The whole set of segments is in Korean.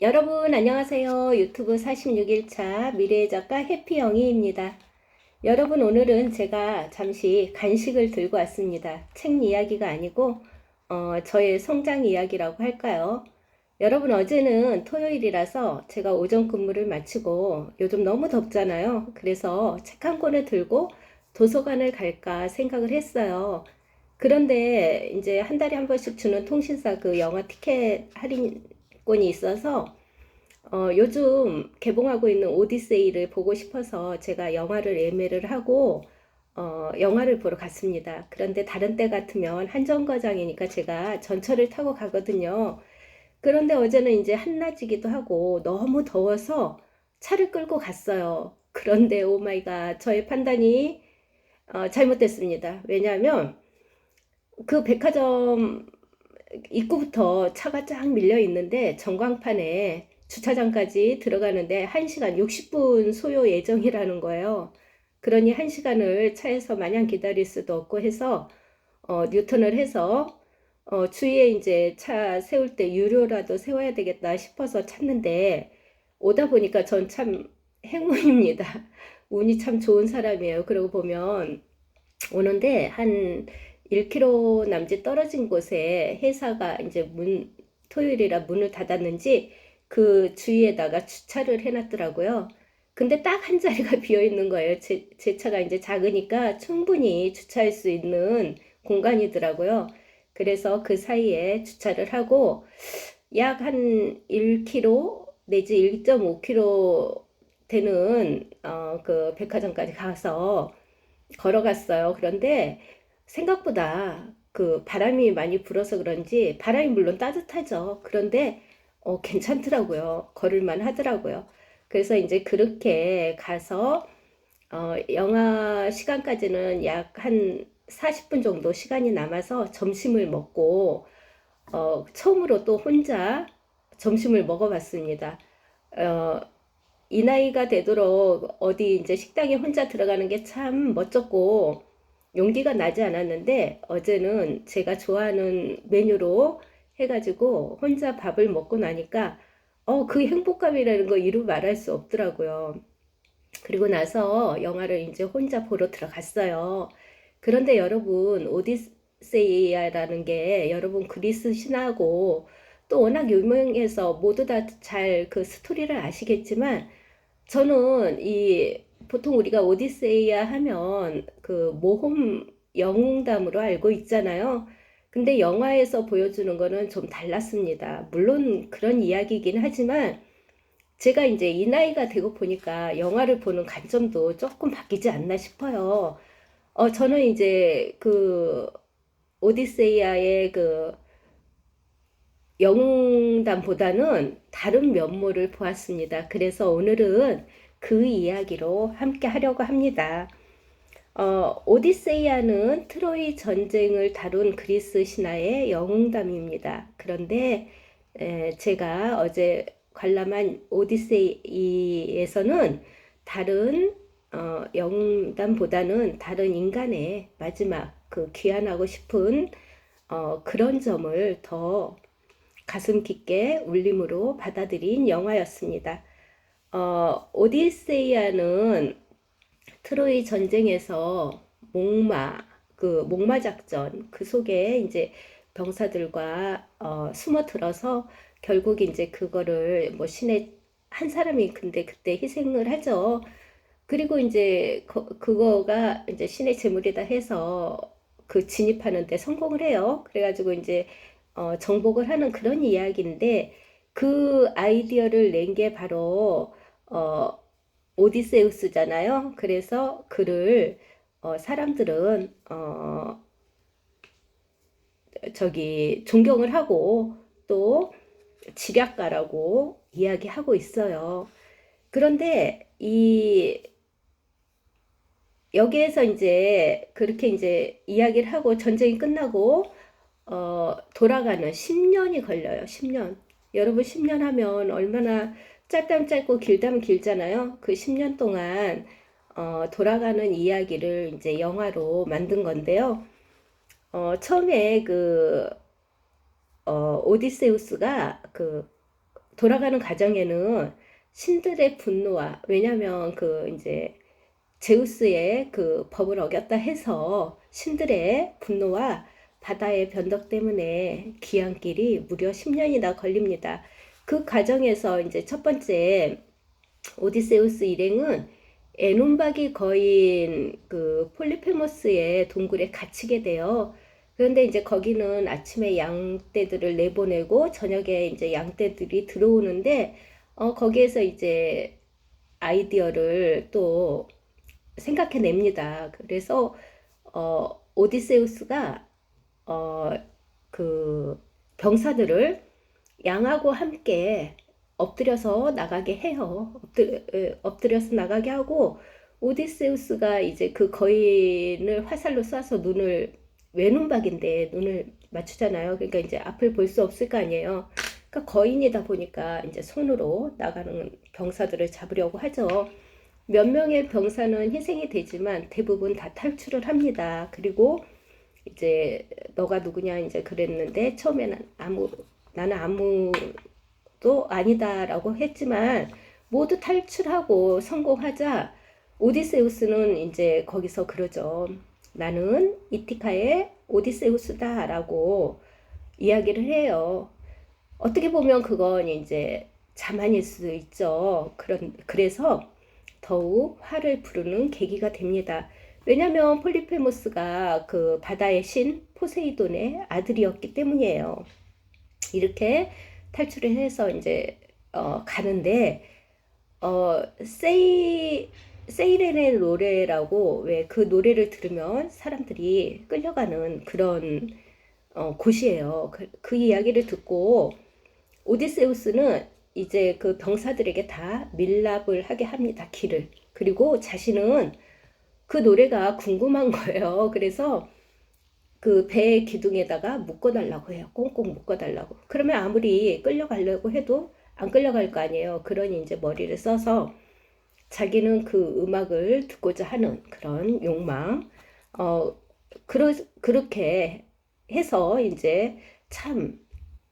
여러분 안녕하세요. 유튜브 46일차 미래의 작가 해피영희입니다. 여러분 오늘은 제가 잠시 간식을 들고 왔습니다. 책 이야기가 아니고 저의 성장 이야기라고 할까요? 여러분 어제는 토요일이라서 제가 오전 근무를 마치고 요즘 너무 덥잖아요. 그래서 책 한 권을 들고 도서관을 갈까 생각을 했어요. 그런데 이제 한 달에 한 번씩 주는 통신사 그 영화 티켓 할인권이 있어서 요즘 개봉하고 있는 오디세이를 보고 싶어서 제가 영화를 예매를 하고 영화를 보러 갔습니다. 그런데 다른 때 같으면 한정거장이니까 제가 전철을 타고 가거든요. 그런데 어제는 이제 한낮이기도 하고 너무 더워서 차를 끌고 갔어요. 그런데 오 마이 갓, 저의 판단이 잘못됐습니다. 왜냐하면 그 백화점 입구부터 차가 쫙 밀려 있는데 전광판에 주차장까지 들어가는데 1시간 60분 소요 예정이라는 거예요. 그러니 1시간을 차에서 마냥 기다릴 수도 없고 해서 뉴턴을 해서 주위에 이제 차 세울 때 유료라도 세워야 되겠다 싶어서 찾는데 오다 보니까 전 참 행운입니다. 운이 참 좋은 사람이에요. 그러고 보면 오는데 한 1km 남짓 떨어진 곳에 회사가 이제 토요일이라 문을 닫았는지 그 주위에다가 주차를 해놨더라고요. 근데 딱 한 자리가 비어 있는 거예요. 제 차가 이제 작으니까 충분히 주차할 수 있는 공간이더라고요. 그래서 그 사이에 주차를 하고 약 한 1km 내지 1.5km 되는 그 백화점까지 가서 걸어갔어요. 그런데 생각보다 그 바람이 많이 불어서 그런지 바람이 물론 따뜻하죠. 그런데 괜찮더라고요. 걸을만 하더라고요. 그래서 이제 그렇게 가서 영화 시간까지는 약 한 40분 정도 시간이 남아서 점심을 먹고 처음으로 또 혼자 점심을 먹어봤습니다. 어, 이 나이가 되도록 어디 이제 식당에 혼자 들어가는 게 참 멋졌고 용기가 나지 않았는데 어제는 제가 좋아하는 메뉴로 해가지고 혼자 밥을 먹고 나니까 그 행복감이라는 거 이루 말할 수 없더라고요. 그리고 나서 영화를 이제 혼자 보러 들어갔어요. 그런데 여러분, 오디세이아라는 게 여러분 그리스 신화고 또 워낙 유명해서 모두 다 잘 그 스토리를 아시겠지만 저는 이 보통 우리가 오디세이아 하면 그 모험 영웅담으로 알고 있잖아요. 근데 영화에서 보여주는 거는 좀 달랐습니다. 물론 그런 이야기이긴 하지만 제가 이제 이 나이가 되고 보니까 영화를 보는 관점도 조금 바뀌지 않나 싶어요. 저는 이제 그 오디세이아의 그 영웅담보다는 다른 면모를 보았습니다. 그래서 오늘은 그 이야기로 함께 하려고 합니다. 오디세이아는 트로이 전쟁을 다룬 그리스 신화의 영웅담입니다. 그런데 제가 어제 관람한 오디세이에서는 다른 영웅담보다는 다른 인간의 마지막 그 귀환하고 싶은 그런 점을 더 가슴 깊게 울림으로 받아들인 영화였습니다. 오디세이아는 트로이 전쟁에서 목마 작전 그 속에 이제 병사들과 숨어 들어서 결국 이제 그거를 뭐 신의 한 사람이 근데 그때 희생을 하죠. 그리고 이제 그거가 이제 신의 제물이다 해서 그 진입하는 데 성공을 해요. 그래가지고 이제 정복을 하는 그런 이야기인데 그 아이디어를 낸 게 바로 어, 오디세우스잖아요. 그래서 그를 사람들은 저기 존경을 하고 또 지략가라고 이야기하고 있어요. 그런데 이 여기에서 이제 그렇게 이제 이야기를 하고 전쟁이 끝나고 돌아가는 10년이 걸려요. 10년. 여러분 10년 하면 얼마나 짧다면 짧고 길다면 길잖아요. 그 10년 동안 돌아가는 이야기를 이제 영화로 만든 건데요. 처음에 그 오디세우스가 그 돌아가는 과정에는 신들의 분노와, 왜냐면 그 이제 제우스의 그 법을 어겼다 해서 신들의 분노와 바다의 변덕 때문에 귀향길이 무려 10년이나 걸립니다. 그 과정에서 이제 첫 번째 오디세우스 일행은 에논박이 거인 그 폴리페모스의 동굴에 갇히게 돼요. 그런데 이제 거기는 아침에 양떼들을 내보내고 저녁에 이제 양떼들이 들어오는데 거기에서 이제 아이디어를 또 생각해냅니다. 그래서 오디세우스가 어, 그 병사들을 양하고 함께 엎드려서 나가게 해요. 엎드려서 나가게 하고 오디세우스가 이제 그 거인을 화살로 쏴서 눈을 외눈박인데 눈을 맞추잖아요. 그러니까 이제 앞을 볼 수 없을 거 아니에요. 그러니까 거인이다 보니까 이제 손으로 나가는 병사들을 잡으려고 하죠. 몇 명의 병사는 희생이 되지만 대부분 다 탈출을 합니다. 그리고 이제 너가 누구냐 이제 그랬는데 처음에는 나는 아무도 아니다라고 했지만 모두 탈출하고 성공하자 오디세우스는 이제 거기서 그러죠. 나는 이티카의 오디세우스다라고 이야기를 해요. 어떻게 보면 그건 이제 자만일 수도 있죠. 그래서 더욱 화를 부르는 계기가 됩니다. 왜냐하면 폴리페모스가 그 바다의 신 포세이돈의 아들이었기 때문이에요. 이렇게 탈출을 해서 이제 가는데 세이렌의 노래라고 왜 그 노래를 들으면 사람들이 끌려가는 그런 곳이에요. 그 이야기를 듣고 오디세우스는 이제 그 병사들에게 다 밀랍을 하게 합니다. 길을. 그리고 자신은 그 노래가 궁금한 거예요. 그래서 그 배의 기둥에다가 묶어달라고 해요. 꽁꽁 묶어달라고. 그러면 아무리 끌려가려고 해도 안 끌려갈 거 아니에요. 그러니 이제 머리를 써서 자기는 그 음악을 듣고자 하는 그런 욕망. 그렇게 해서 이제 참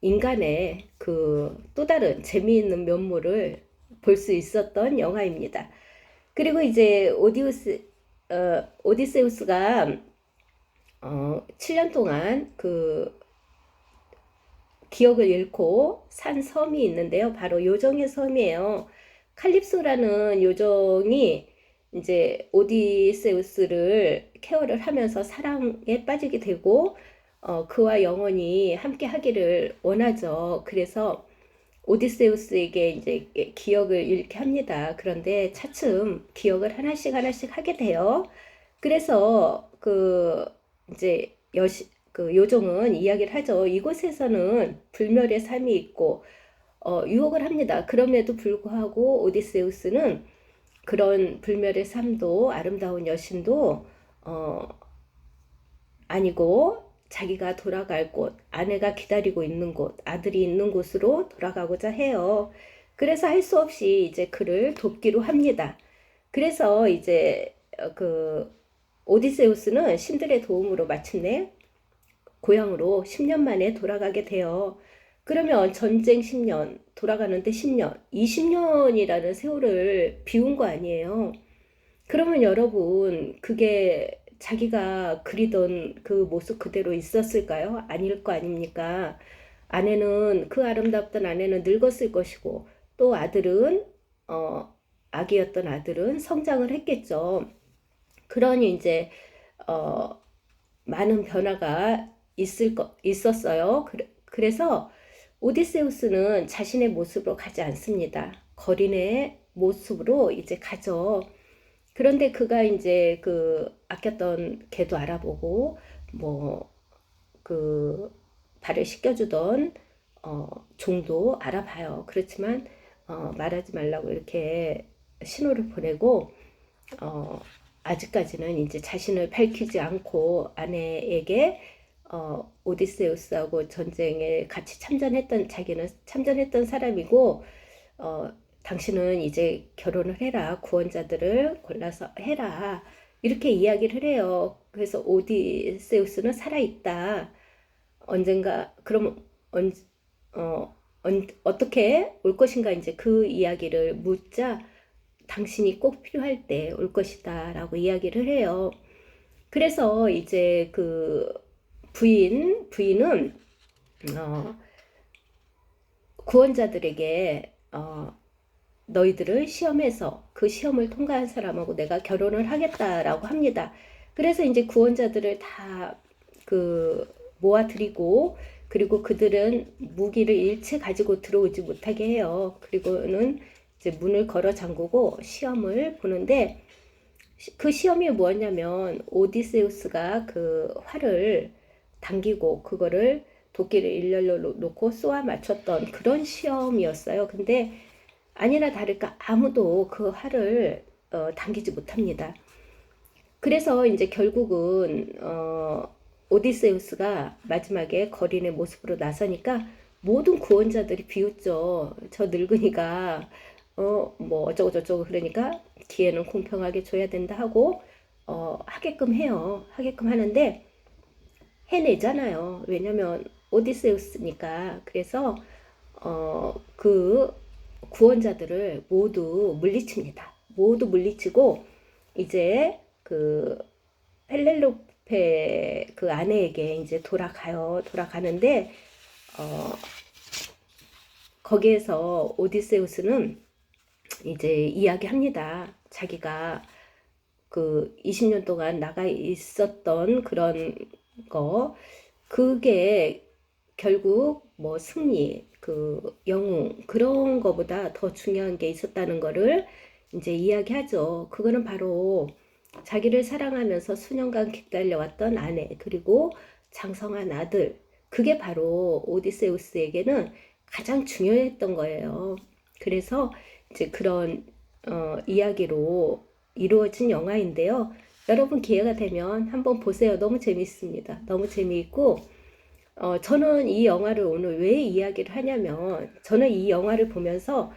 인간의 그 또 다른 재미있는 면모를 볼 수 있었던 영화입니다. 그리고 이제 오디세우스가 7년 동안 그 기억을 잃고 산 섬이 있는데요. 바로 요정의 섬이에요. 칼립소라는 요정이 이제 오디세우스를 케어를 하면서 사랑에 빠지게 되고 그와 영원히 함께 하기를 원하죠. 그래서 오디세우스에게 이제 기억을 잃게 합니다. 그런데 차츰 기억을 하나씩 하나씩 하게 돼요. 그래서 그 이제 그 요정은 이야기를 하죠. 이곳에서는 불멸의 삶이 있고 유혹을 합니다. 그럼에도 불구하고 오디세우스는 그런 불멸의 삶도 아름다운 여신도 아니고 자기가 돌아갈 곳, 아내가 기다리고 있는 곳, 아들이 있는 곳으로 돌아가고자 해요. 그래서 할 수 없이 이제 그를 돕기로 합니다. 그래서 이제 그 오디세우스는 신들의 도움으로 마침내 고향으로 10년 만에 돌아가게 돼요. 그러면 전쟁 10년, 돌아가는데 10년, 20년이라는 세월을 비운 거 아니에요. 그러면 여러분, 그게 자기가 그리던 그 모습 그대로 있었을까요? 아닐 거 아닙니까? 그 아름답던 아내는 늙었을 것이고, 또 아기였던 아들은 성장을 했겠죠. 그러니 이제, 어, 많은 변화가 있었어요. 그래서 오디세우스는 자신의 모습으로 가지 않습니다. 거린의 모습으로 이제 가죠. 그런데 그가 이제 그 아꼈던 개도 알아보고 뭐 그 발을 씻겨주던 종도 알아봐요. 그렇지만 말하지 말라고 이렇게 신호를 보내고 아직까지는 이제 자신을 밝히지 않고 아내에게 오디세우스하고 전쟁에 같이 자기는 참전했던 사람이고 당신은 이제 결혼을 해라. 구원자들을 골라서 해라. 이렇게 이야기를 해요. 그래서 오디세우스는 살아있다. 언젠가, 그럼, 어떻게 올 것인가 이제 그 이야기를 묻자 당신이 꼭 필요할 때 올 것이다 라고 이야기를 해요. 그래서 이제 그 부인은 어, 구원자들에게 너희들을 시험해서 그 시험을 통과한 사람하고 내가 결혼을 하겠다라고 합니다. 그래서 이제 구원자들을 다 그 모아들이고 그리고 그들은 무기를 일체 가지고 들어오지 못하게 해요. 그리고는 이제 문을 걸어 잠그고 시험을 보는데 그 시험이 뭐였냐면 오디세우스가 그 활을 당기고 그거를 도끼를 일렬로 놓고 쏘아 맞췄던 그런 시험이었어요. 근데 아니나 다를까 아무도 그 활을 당기지 못합니다. 그래서 이제 결국은 오디세우스가 마지막에 거린의 모습으로 나서니까 모든 구원자들이 비웃죠. 저 늙은이가 뭐 어쩌고 저쩌고 그러니까 기회는 공평하게 줘야 된다 하고 하게끔 해요. 하게끔 하는데 해내잖아요. 왜냐면 오디세우스니까. 그래서 그 구원자들을 모두 물리칩니다. 모두 물리치고 이제 그 펠렐로페 그 아내에게 이제 돌아가요. 돌아가는데 거기에서 오디세우스는 이제 이야기합니다. 자기가 그 20년 동안 나가 있었던 그런 거, 그게 결국 뭐 승리, 그 영웅, 그런 거보다 더 중요한 게 있었다는 거를 이제 이야기하죠. 그거는 바로 자기를 사랑하면서 수년간 기다려왔던 아내, 그리고 장성한 아들, 그게 바로 오디세우스에게는 가장 중요했던 거예요. 그래서 이제 그런 이야기로 이루어진 영화인데요. 여러분 기회가 되면 한번 보세요. 너무 재밌습니다. 너무 재미있고 저는 이 영화를 오늘 왜 이야기를 하냐면 저는 이 영화를 보면서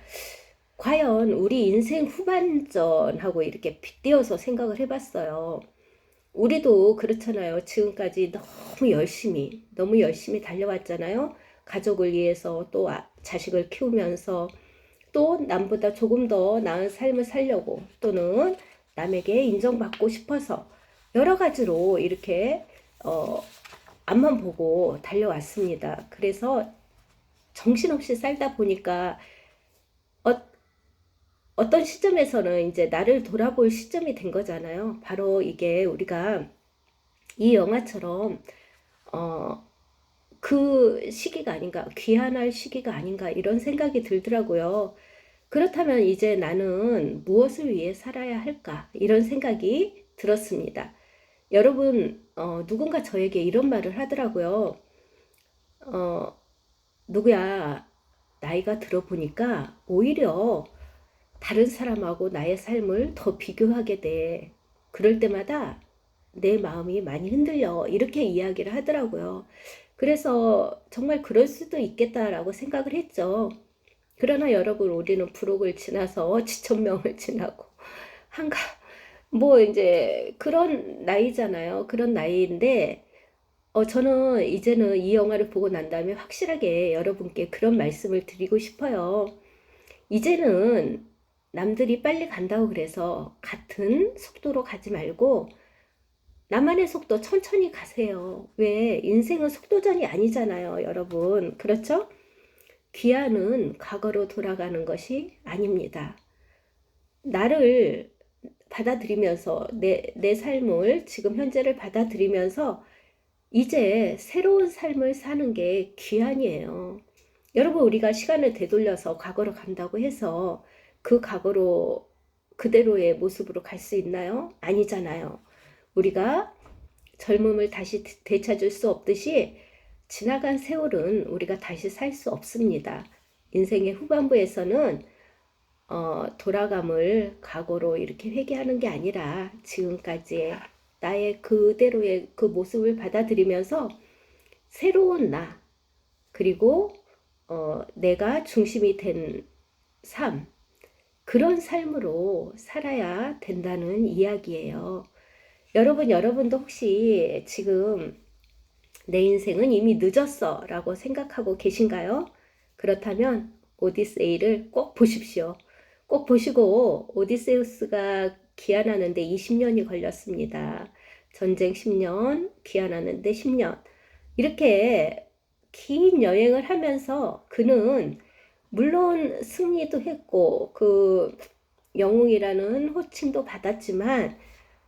과연 우리 인생 후반전하고 이렇게 빗대어서 생각을 해봤어요. 우리도 그렇잖아요. 지금까지 너무 열심히 달려왔잖아요. 가족을 위해서 또 자식을 키우면서 또 남보다 조금 더 나은 삶을 살려고 또는 남에게 인정받고 싶어서 여러 가지로 이렇게 앞만 보고 달려왔습니다. 그래서 정신없이 살다 보니까 어떤 시점에서는 이제 나를 돌아볼 시점이 된 거잖아요. 바로 이게 우리가 이 영화처럼 그 시기가 아닌가, 귀환할 시기가 아닌가 이런 생각이 들더라고요. 그렇다면 이제 나는 무엇을 위해 살아야 할까? 이런 생각이 들었습니다. 여러분, 누군가 저에게 이런 말을 하더라고요. 누구야, 나이가 들어보니까 오히려 다른 사람하고 나의 삶을 더 비교하게 돼. 그럴 때마다 내 마음이 많이 흔들려. 이렇게 이야기를 하더라고요. 그래서 정말 그럴 수도 있겠다라고 생각을 했죠. 그러나 여러분, 우리는 부록을 지나서 지천명을 지나고 한가 뭐 이제 그런 나이잖아요. 그런 나이인데 저는 이제는 이 영화를 보고 난 다음에 확실하게 여러분께 그런 말씀을 드리고 싶어요. 이제는 남들이 빨리 간다고 그래서 같은 속도로 가지 말고 나만의 속도 천천히 가세요. 왜? 인생은 속도전이 아니잖아요, 여러분. 그렇죠? 귀환은 과거로 돌아가는 것이 아닙니다. 나를 받아들이면서 내 삶을 지금 현재를 받아들이면서 이제 새로운 삶을 사는 게 귀환이에요. 여러분, 우리가 시간을 되돌려서 과거로 간다고 해서 그 과거로 그대로의 모습으로 갈 수 있나요? 아니잖아요. 우리가 젊음을 다시 되찾을 수 없듯이 지나간 세월은 우리가 다시 살 수 없습니다. 인생의 후반부에서는 돌아감을 과거로 이렇게 회귀하는 게 아니라 지금까지의 나의 그대로의 그 모습을 받아들이면서 새로운 나, 그리고 내가 중심이 된 삶, 그런 삶으로 살아야 된다는 이야기예요. 여러분도 혹시 지금 내 인생은 이미 늦었어 라고 생각하고 계신가요? 그렇다면 오디세이를 꼭 보십시오. 꼭 보시고 오디세우스가 귀환하는데 20년이 걸렸습니다. 전쟁 10년, 귀환하는데 10년. 이렇게 긴 여행을 하면서 그는 물론 승리도 했고 그 영웅이라는 호칭도 받았지만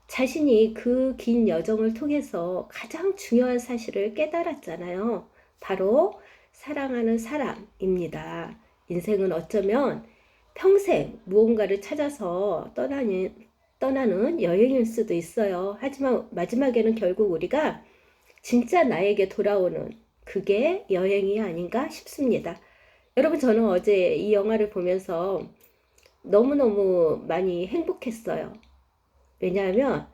자신이 그 긴 여정을 통해서 가장 중요한 사실을 깨달았잖아요. 바로 사랑하는 사람입니다. 인생은 어쩌면 평생 무언가를 찾아서 떠나는 여행일 수도 있어요. 하지만 마지막에는 결국 우리가 진짜 나에게 돌아오는 그게 여행이 아닌가 싶습니다. 여러분, 저는 어제 이 영화를 보면서 너무너무 많이 행복했어요. 왜냐하면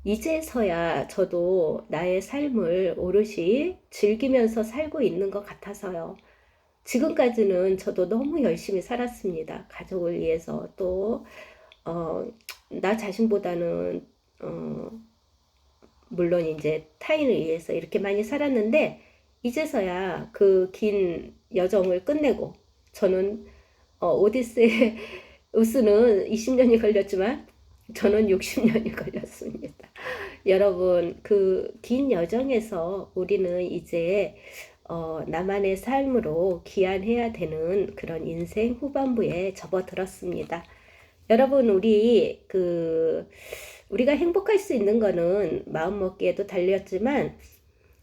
이제서야 저도 나의 삶을 오롯이 즐기면서 살고 있는 것 같아서요. 지금까지는 저도 너무 열심히 살았습니다. 가족을 위해서 또, 나 자신보다는, 물론 이제 타인을 위해서 이렇게 많이 살았는데, 이제서야 그 긴 여정을 끝내고, 저는, 오디세우스는 20년이 걸렸지만, 저는 60년이 걸렸습니다. 여러분, 그 긴 여정에서 우리는 이제 나만의 삶으로 귀환해야 되는 그런 인생 후반부에 접어들었습니다. 여러분, 우리가 행복할 수 있는 거는 마음먹기에도 달렸지만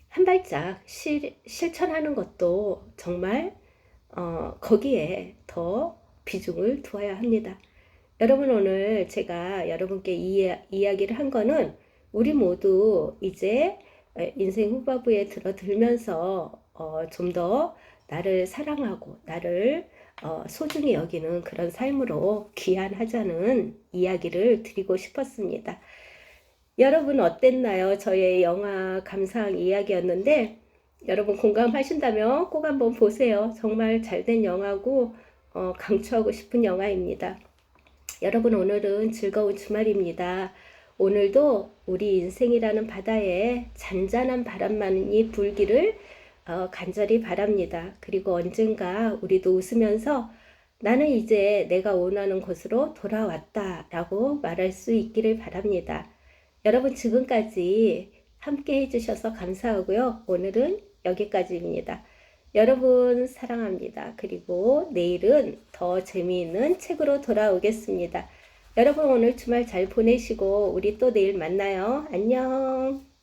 한 발짝 실천하는 것도 정말 거기에 더 비중을 두어야 합니다. 여러분, 오늘 제가 여러분께 이야기를 한 거는 우리 모두 이제 인생 후반부에 들어들면서 좀 더 나를 사랑하고 나를 소중히 여기는 그런 삶으로 귀환하자는 이야기를 드리고 싶었습니다. 여러분 어땠나요? 저의 영화 감상 이야기였는데 여러분 공감하신다면 꼭 한번 보세요. 정말 잘된 영화고 강추하고 싶은 영화입니다. 여러분, 오늘은 즐거운 주말입니다. 오늘도 우리 인생이라는 바다에 잔잔한 바람만이 불기를 간절히 바랍니다. 그리고 언젠가 우리도 웃으면서 나는 이제 내가 원하는 곳으로 돌아왔다 라고 말할 수 있기를 바랍니다. 여러분, 지금까지 함께 해주셔서 감사하고요. 오늘은 여기까지입니다. 여러분 사랑합니다. 그리고 내일은 더 재미있는 책으로 돌아오겠습니다. 여러분 오늘 주말 잘 보내시고 우리 또 내일 만나요. 안녕.